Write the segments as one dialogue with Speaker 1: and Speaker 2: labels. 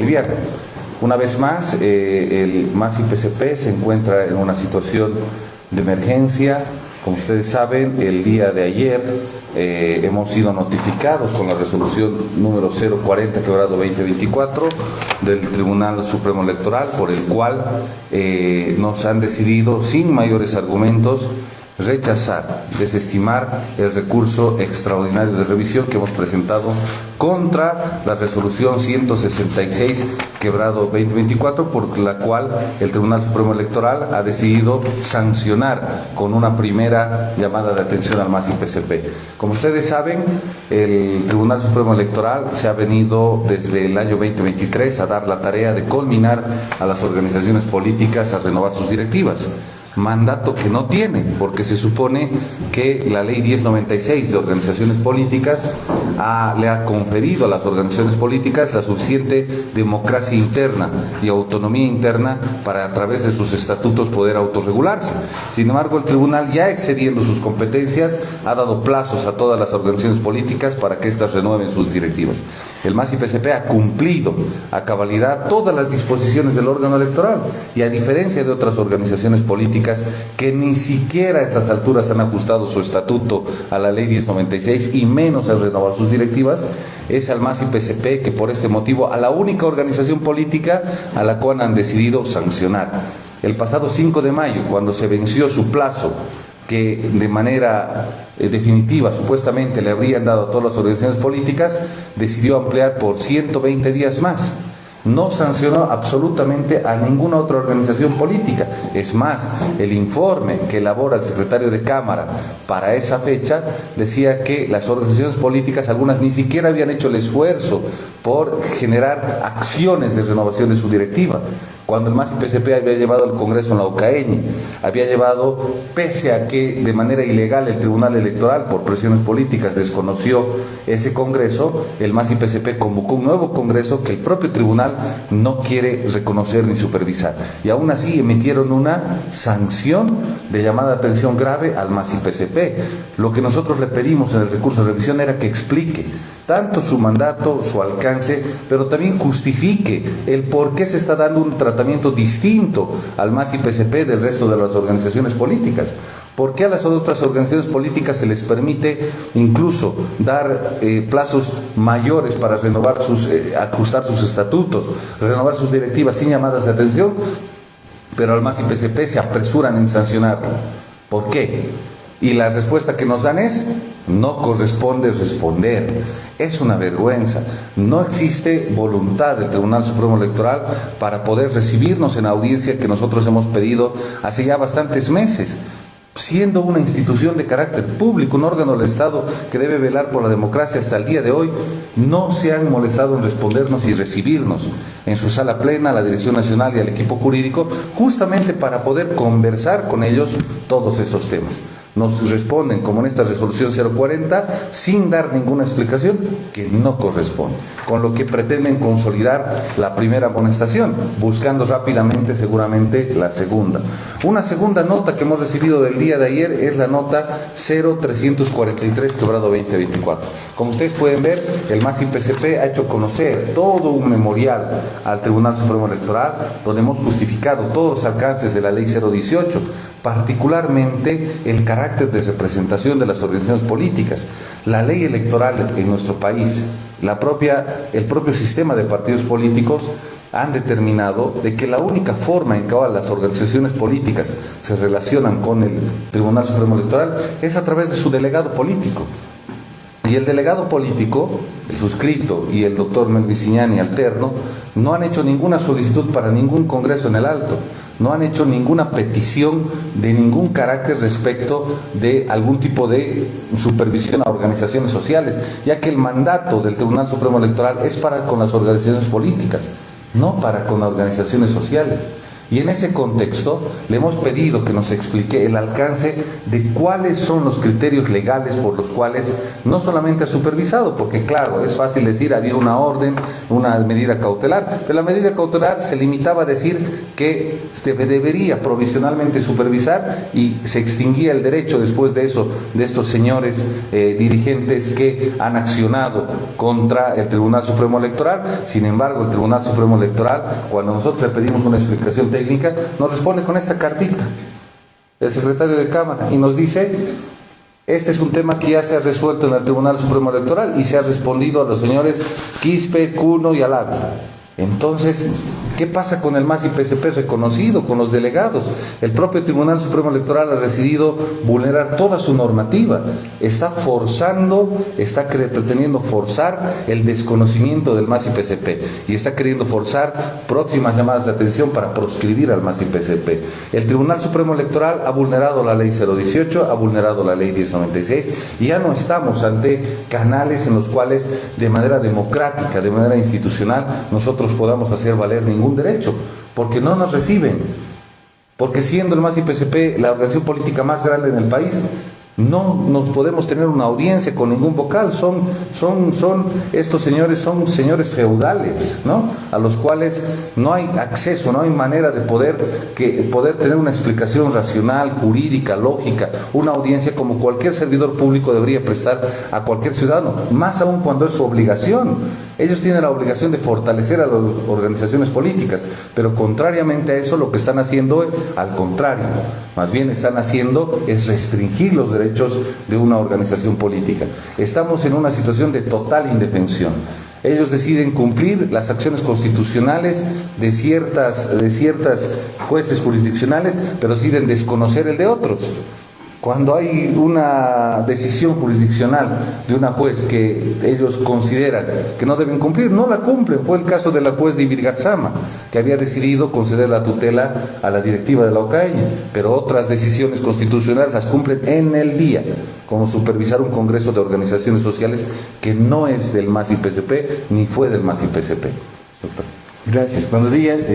Speaker 1: boliviano. Una vez más, el MAS-IPCP se encuentra en una situación de emergencia. Como ustedes saben, el día de ayer hemos sido notificados con la resolución número 040/2024 del Tribunal Supremo Electoral, por el cual nos han decidido, sin mayores argumentos, rechazar, desestimar el recurso extraordinario de revisión que hemos presentado contra la resolución 166/2024, por la cual el Tribunal Supremo Electoral ha decidido sancionar con una primera llamada de atención al MAS-IPCP. Como ustedes saben, el Tribunal Supremo Electoral se ha venido desde el año 2023 a dar la tarea de culminar a las organizaciones políticas a renovar sus directivas. Mandato que no tiene, porque se supone que la ley 1096 de organizaciones políticas le ha conferido a las organizaciones políticas la suficiente democracia interna y autonomía interna para, a través de sus estatutos, poder autorregularse. Sin embargo, el tribunal, ya excediendo sus competencias, ha dado plazos a todas las organizaciones políticas para que éstas renueven sus directivas. El MAS-IPCP ha cumplido a cabalidad todas las disposiciones del órgano electoral, y a diferencia de otras organizaciones políticas que ni siquiera a estas alturas han ajustado su estatuto a la ley 1096 y menos han renovado sus directivas, es al MAS-IPCP que, por este motivo, a la única organización política a la cual han decidido sancionar. El pasado 5 de mayo, cuando se venció su plazo, que de manera definitiva supuestamente le habrían dado a todas las organizaciones políticas, decidió ampliar por 120 días más. No sancionó absolutamente a ninguna otra organización política. Es más, el informe que elabora el secretario de Cámara para esa fecha decía que las organizaciones políticas, algunas, ni siquiera habían hecho el esfuerzo por generar acciones de renovación de su directiva. Cuando el MAS-IPCP había llevado al Congreso en la Ucaeñi, había llevado, pese a que de manera ilegal el Tribunal Electoral, por presiones políticas, desconoció ese Congreso, el MAS-IPCP convocó un nuevo Congreso que el propio tribunal no quiere reconocer ni supervisar. Y aún así emitieron una sanción de llamada de atención grave al MAS-IPCP. Lo que nosotros le pedimos en el recurso de revisión era que explique tanto su mandato, su alcance, pero también justifique el por qué se está dando un tratamiento distinto al MAS-IPCP del resto de las organizaciones políticas. ¿Por qué a las otras organizaciones políticas se les permite incluso dar plazos mayores para renovar ajustar sus estatutos, renovar sus directivas sin llamadas de atención, pero al MAS-IPCP se apresuran en sancionarlo? ¿Por qué? Y la respuesta que nos dan es: no corresponde responder. Es una vergüenza. No existe voluntad del Tribunal Supremo Electoral para poder recibirnos en audiencia que nosotros hemos pedido hace ya bastantes meses. Siendo una institución de carácter público, un órgano del Estado que debe velar por la democracia, hasta el día de hoy no se han molestado en respondernos y recibirnos en su sala plena, a la Dirección Nacional y al equipo jurídico, justamente para poder conversar con ellos todos esos temas. Nos responden, como en esta resolución 040, sin dar ninguna explicación, que no corresponde, con lo que pretenden consolidar la primera amonestación, buscando rápidamente seguramente la segunda. Una segunda nota que hemos recibido del día de ayer es la nota 0343/2024. Como ustedes pueden ver, el MAS-IPCP ha hecho conocer todo un memorial al Tribunal Supremo Electoral, donde hemos justificado todos los alcances de la ley 018, particularmente el carácter de representación de las organizaciones políticas. La ley electoral en nuestro país, el propio sistema de partidos políticos han determinado de que la única forma en que ahora las organizaciones políticas se relacionan con el Tribunal Supremo Electoral es a través de su delegado político. Y el delegado político, el suscrito, y el doctor Melvin Siñani alterno, no han hecho ninguna solicitud para ningún congreso en el Alto, no han hecho ninguna petición de ningún carácter respecto de algún tipo de supervisión a organizaciones sociales, ya que el mandato del Tribunal Supremo Electoral es para con las organizaciones políticas, no para con las organizaciones sociales. Y en ese contexto le hemos pedido que nos explique el alcance de cuáles son los criterios legales por los cuales no solamente ha supervisado, porque claro, es fácil decir, había una orden, una medida cautelar, pero la medida cautelar se limitaba a decir que debería provisionalmente supervisar y se extinguía el derecho después de eso, de estos señores dirigentes que han accionado contra el Tribunal Supremo Electoral. Sin embargo, el Tribunal Supremo Electoral, cuando nosotros le pedimos una explicación técnica, nos responde con esta cartita el secretario de Cámara y nos dice: este es un tema que ya se ha resuelto en el Tribunal Supremo Electoral y se ha respondido a los señores Quispe, Cuno y Alavi. Entonces, ¿qué pasa con el MAS y PSP reconocido, con los delegados? El propio Tribunal Supremo Electoral ha decidido vulnerar toda su normativa. Está forzando, está pretendiendo forzar el desconocimiento del MAS y PSP. Y está queriendo forzar próximas llamadas de atención para proscribir al MAS y PSP. El Tribunal Supremo Electoral ha vulnerado la ley 018, ha vulnerado la ley 1096. Y ya no estamos ante canales en los cuales de manera democrática, de manera institucional, nosotros podamos hacer valer ningún derecho, porque no nos reciben, porque siendo el MAS y PSP la organización política más grande en el país, no nos podemos tener una audiencia con ningún vocal. Estos señores son señores feudales, ¿no? A los cuales no hay acceso, no hay manera de poder tener una explicación racional, jurídica, lógica, una audiencia como cualquier servidor público debería prestar a cualquier ciudadano, más aún cuando es su obligación. Ellos tienen la obligación de fortalecer a las organizaciones políticas, pero contrariamente a eso lo que están haciendo es, al contrario, más bien están haciendo es restringir los derechos de una organización política. Estamos en una situación de total indefensión. Ellos deciden cumplir las acciones constitucionales de ciertas jueces jurisdiccionales, pero deciden desconocer el de otros. Cuando hay una decisión jurisdiccional de una juez que ellos consideran que no deben cumplir, no la cumplen. Fue el caso de la juez de Ibirgarzama, que había decidido conceder la tutela a la directiva de la OCAE, pero otras decisiones constitucionales las cumplen en el día, como supervisar un congreso de organizaciones sociales que no es del MAS y PSP, ni fue del MAS y PSP. Doctor.
Speaker 2: Gracias, buenos días.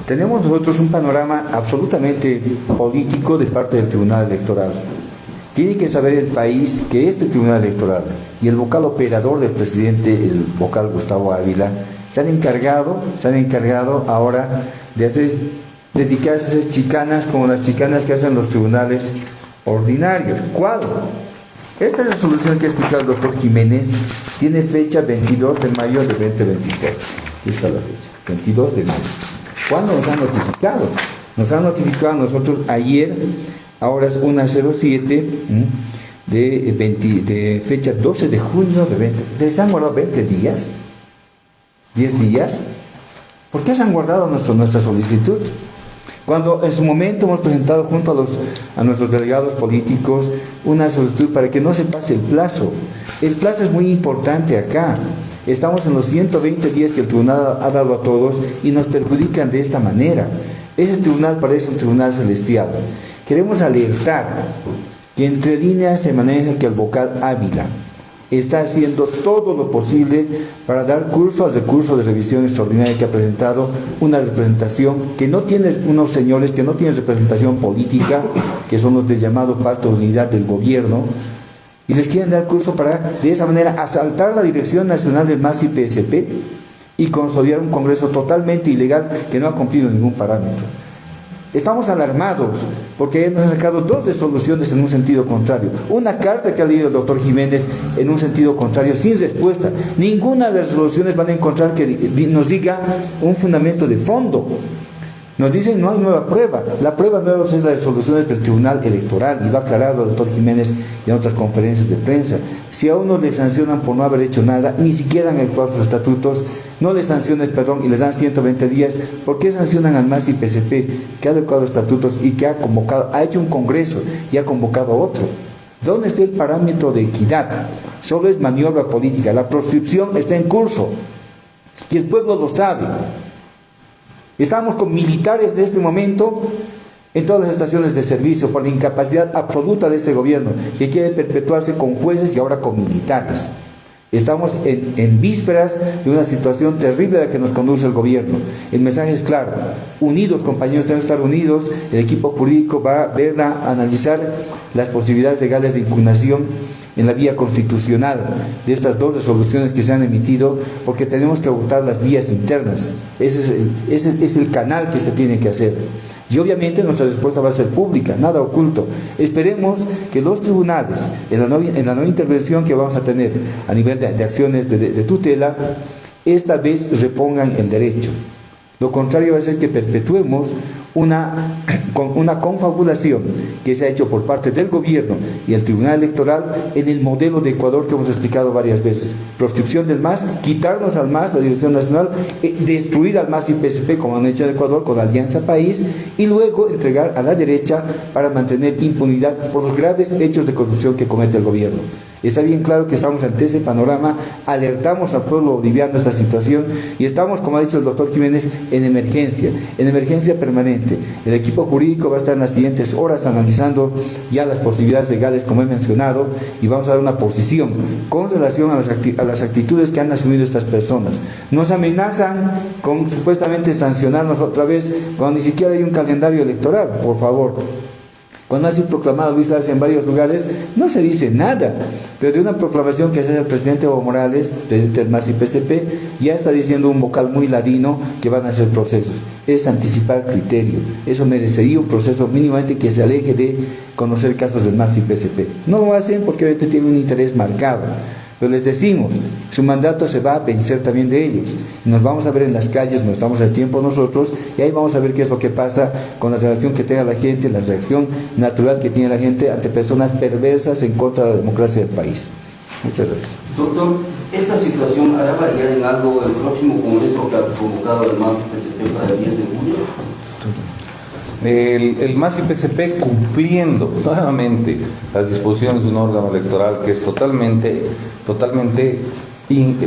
Speaker 2: Tenemos nosotros un panorama absolutamente político de parte del Tribunal Electoral. Tiene que saber el país que este Tribunal Electoral y el vocal operador del presidente, el vocal Gustavo Ávila, se han encargado ahora de dedicarse a hacer chicanas como las chicanas que hacen los tribunales ordinarios. ¿Cuál? Esta resolución que ha explicado el doctor Jiménez tiene fecha 22 de mayo de 2023. Aquí está la fecha, 22 de mayo. ¿Cuándo nos han notificado? Nos han notificado a nosotros ayer, ahora es 1:07 de fecha 12 de junio de 20. ¿Les han guardado 20 días? ¿10 días? ¿Por qué se han guardado nuestra solicitud? Cuando en su momento hemos presentado junto a nuestros delegados políticos una solicitud para que no se pase el plazo. El plazo es muy importante acá. Estamos en los 120 días que el tribunal ha dado a todos y nos perjudican de esta manera. Ese tribunal parece un tribunal celestial. Queremos alertar que entre líneas se maneja que el vocal Ávila está haciendo todo lo posible para dar curso al recurso de revisión extraordinaria que ha presentado una representación que no tiene unos señores que no tienen representación política, que son los del llamado Pacto de Unidad del Gobierno, y les quieren dar curso para de esa manera asaltar la dirección nacional del MAS y PSP y consolidar un congreso totalmente ilegal que no ha cumplido ningún parámetro. Estamos alarmados porque hemos sacado 2 resoluciones en un sentido contrario. Una carta que ha leído el doctor Jiménez en un sentido contrario, sin respuesta. Ninguna de las resoluciones van a encontrar que nos diga un fundamento de fondo. Nos dicen no hay nueva prueba. La prueba nueva es las resoluciones del Tribunal Electoral, y lo ha aclarado el doctor Jiménez en otras conferencias de prensa. Si a uno le sancionan por no haber hecho nada, ni siquiera han adecuado sus estatutos, no le sancionen, y les dan 120 días, ¿por qué sancionan al MAS y PSP, que ha adecuado estatutos y que ha hecho un congreso y ha convocado a otro? ¿Dónde está el parámetro de equidad? Solo es maniobra política. La proscripción está en curso y el pueblo lo sabe. Estamos con militares de este momento en todas las estaciones de servicio por la incapacidad absoluta de este gobierno, que quiere perpetuarse con jueces y ahora con militares. Estamos en vísperas de una situación terrible a la que nos conduce el gobierno. El mensaje es claro: unidos, compañeros, tenemos que estar unidos. El equipo jurídico va a analizar las posibilidades legales de impugnación en la vía constitucional de estas dos resoluciones que se han emitido, porque tenemos que agotar las vías internas. Ese es el canal que se tiene que hacer. Y obviamente nuestra respuesta va a ser pública, nada oculto. Esperemos que los tribunales, en la nueva intervención que vamos a tener a nivel de acciones de tutela, esta vez repongan el derecho. Lo contrario va a ser que perpetuemos una confabulación que se ha hecho por parte del gobierno y el Tribunal Electoral en el modelo de Ecuador que hemos explicado varias veces: proscripción del MAS, quitarnos al MAS la dirección nacional, destruir al MAS y PSP como han hecho en Ecuador con la Alianza País, y luego entregar a la derecha para mantener impunidad por los graves hechos de corrupción que comete el gobierno. Está bien claro que estamos ante ese panorama, alertamos al pueblo boliviano esta situación y estamos, como ha dicho el doctor Jiménez, en emergencia permanente. El equipo jurídico va a estar en las siguientes horas analizando ya las posibilidades legales, como he mencionado, y vamos a dar una posición con relación a las actitudes que han asumido estas personas. Nos amenazan con supuestamente sancionarnos otra vez cuando ni siquiera hay un calendario electoral, por favor. Cuando ha sido proclamado Luis Arce en varios lugares, no se dice nada, pero de una proclamación que hace el presidente Evo Morales, presidente del MAS y PSP, ya está diciendo un vocal muy ladino que van a hacer procesos. Es anticipar criterio. Eso merecería un proceso mínimamente que se aleje de conocer casos del MAS y PSP. No lo hacen porque obviamente tienen un interés marcado. Pero les decimos, su mandato se va a vencer también de ellos. Nos vamos a ver en las calles, nos damos el tiempo nosotros, y ahí vamos a ver qué es lo que pasa con la relación que tenga la gente, la reacción natural que tiene la gente ante personas perversas en contra de la democracia del país. Muchas gracias.
Speaker 3: Doctor, ¿esta situación hará variar en algo el próximo congreso que ha convocado el MAS-PSP para el 10 de julio?
Speaker 1: El MAS y PSP, cumpliendo nuevamente las disposiciones de un órgano electoral que es totalmente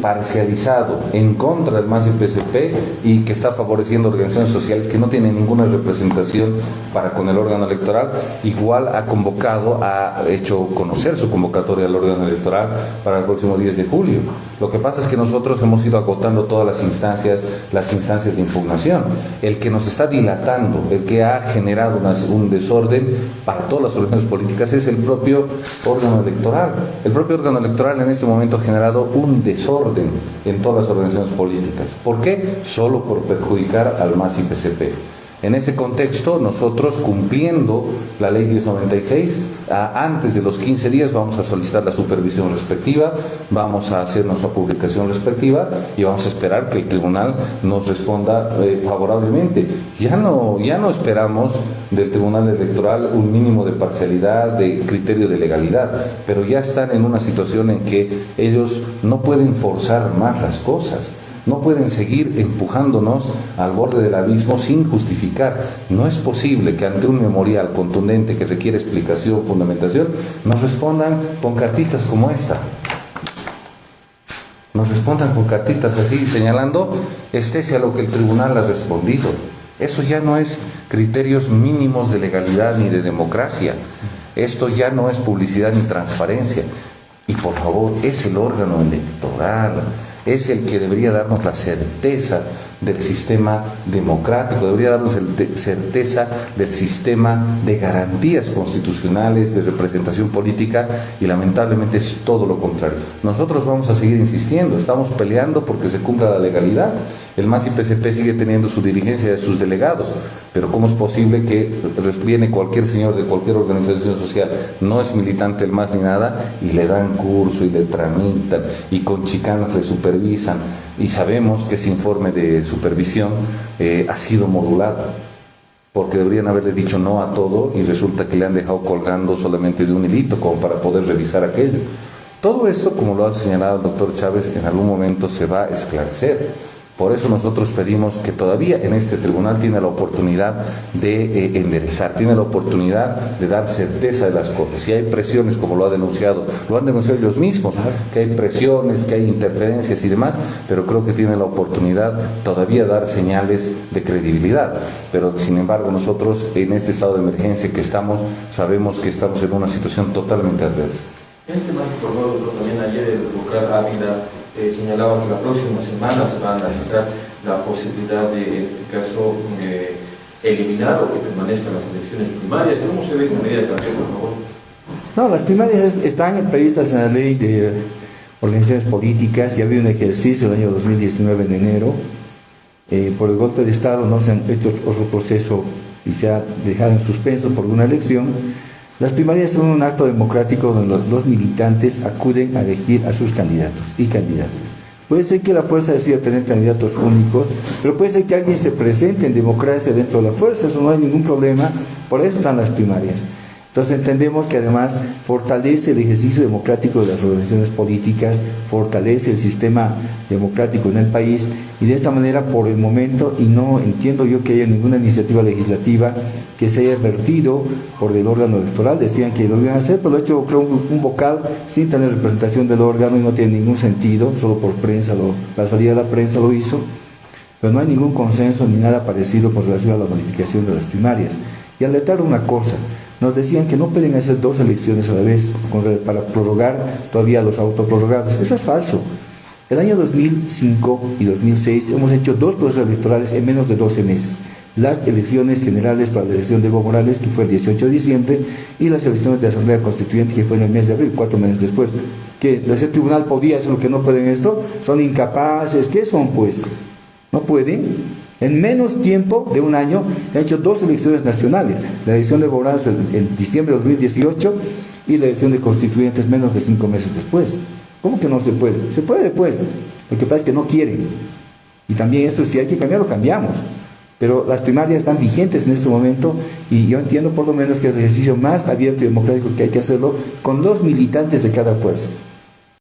Speaker 1: parcializado en contra del MAS y PSP y que está favoreciendo organizaciones sociales que no tienen ninguna representación para con el órgano electoral, igual ha hecho conocer su convocatoria al órgano electoral para el próximo 10 de julio. Lo que pasa es que nosotros hemos ido agotando todas las instancias de impugnación. El que nos está dilatando, el que ha generado un desorden para todas las organizaciones políticas es el propio órgano electoral. El propio órgano electoral en este momento ha generado un desorden en todas las organizaciones políticas. ¿Por qué? Solo por perjudicar al MAS y PSP. En ese contexto, nosotros, cumpliendo la ley 1096, antes de los 15 días vamos a solicitar la supervisión respectiva, vamos a hacer nuestra publicación respectiva y vamos a esperar que el tribunal nos responda favorablemente. Ya no esperamos del Tribunal Electoral un mínimo de parcialidad, de criterio de legalidad, pero ya están en una situación en que ellos no pueden forzar más las cosas. No pueden seguir empujándonos al borde del abismo sin justificar. No es posible que ante un memorial contundente que requiere explicación, fundamentación, nos respondan con cartitas como esta. Nos respondan con cartitas así, señalando a lo que el tribunal ha respondido. Eso ya no es criterios mínimos de legalidad ni de democracia. Esto ya no es publicidad ni transparencia. Y por favor, es el órgano electoral, es el que debería darnos la certeza del sistema democrático, debería darnos certeza del sistema de garantías constitucionales, de representación política, y lamentablemente es todo lo contrario. Nosotros vamos a seguir insistiendo, estamos peleando porque se cumpla la legalidad. El MAS y PSP sigue teniendo su dirigencia de sus delegados, pero ¿cómo es posible que viene cualquier señor de cualquier organización social, no es militante del MAS ni nada, y le dan curso y le tramitan y con chicanas le supervisan? Y sabemos que ese informe de supervisión ha sido modulado, porque deberían haberle dicho no a todo y resulta que le han dejado colgando solamente de un hilito como para poder revisar aquello. Todo esto, como lo ha señalado el doctor Chávez, en algún momento se va a esclarecer. Por eso nosotros pedimos que todavía en este tribunal tiene la oportunidad de enderezar, tiene la oportunidad de dar certeza de las cosas. Si hay presiones, como lo han denunciado ellos mismos, que hay presiones, que hay interferencias y demás, pero creo que tiene la oportunidad todavía de dar señales de credibilidad. Pero sin embargo nosotros en este estado de emergencia que estamos, sabemos que estamos en una situación totalmente adversa.
Speaker 4: En este marco cronológico, también ayer el vocal Ávila señalaba que la próxima semana se va a analizar la posibilidad de, en este caso, eliminar o que permanezcan las elecciones primarias. ¿Cómo se ve esta medida también, por favor?
Speaker 2: No, las primarias están previstas en la ley de organizaciones políticas. Ya había un ejercicio el año 2019 en enero. Por el golpe de Estado no se han hecho otro proceso y se ha dejado en suspenso por una elección. Las primarias son un acto democrático donde los militantes acuden a elegir a sus candidatos y candidatas. Puede ser que la fuerza decida tener candidatos únicos, pero puede ser que alguien se presente en democracia dentro de la fuerza, eso no hay ningún problema, por eso están las primarias. Entonces entendemos que además fortalece el ejercicio democrático de las organizaciones políticas, fortalece el sistema democrático en el país y de esta manera por el momento, y no entiendo yo que haya ninguna iniciativa legislativa que se haya vertido por el órgano electoral, decían que lo iban a hacer, pero lo ha hecho creo un vocal sin tener representación del órgano y no tiene ningún sentido, solo por prensa, la salida de la prensa lo hizo, pero no hay ningún consenso ni nada parecido con relación a la modificación de las primarias. Y alertar una cosa, nos decían que no pueden hacer dos elecciones a la vez para prorrogar todavía los autoprorrogados. Eso es falso. El año 2005 y 2006 hemos hecho dos procesos electorales en menos de 12 meses. Las elecciones generales para la elección de Evo Morales, que fue el 18 de diciembre, y las elecciones de Asamblea Constituyente, que fue en el mes de abril, 4 meses después. ¿Que ese tribunal podía hacer lo que no pueden esto? ¿Son incapaces? ¿Qué son, pues? ¿No pueden? En menos tiempo de un año se han hecho dos elecciones nacionales, la elección de Evo Morales en diciembre de 2018 y la elección de constituyentes menos de 5 meses después. ¿Cómo que no se puede? Se puede, pues. Lo que pasa es que no quieren. Y también esto, si hay que cambiar, lo cambiamos. Pero las primarias están vigentes en este momento y yo entiendo por lo menos que es el ejercicio más abierto y democrático que hay que hacerlo con los militantes de cada fuerza.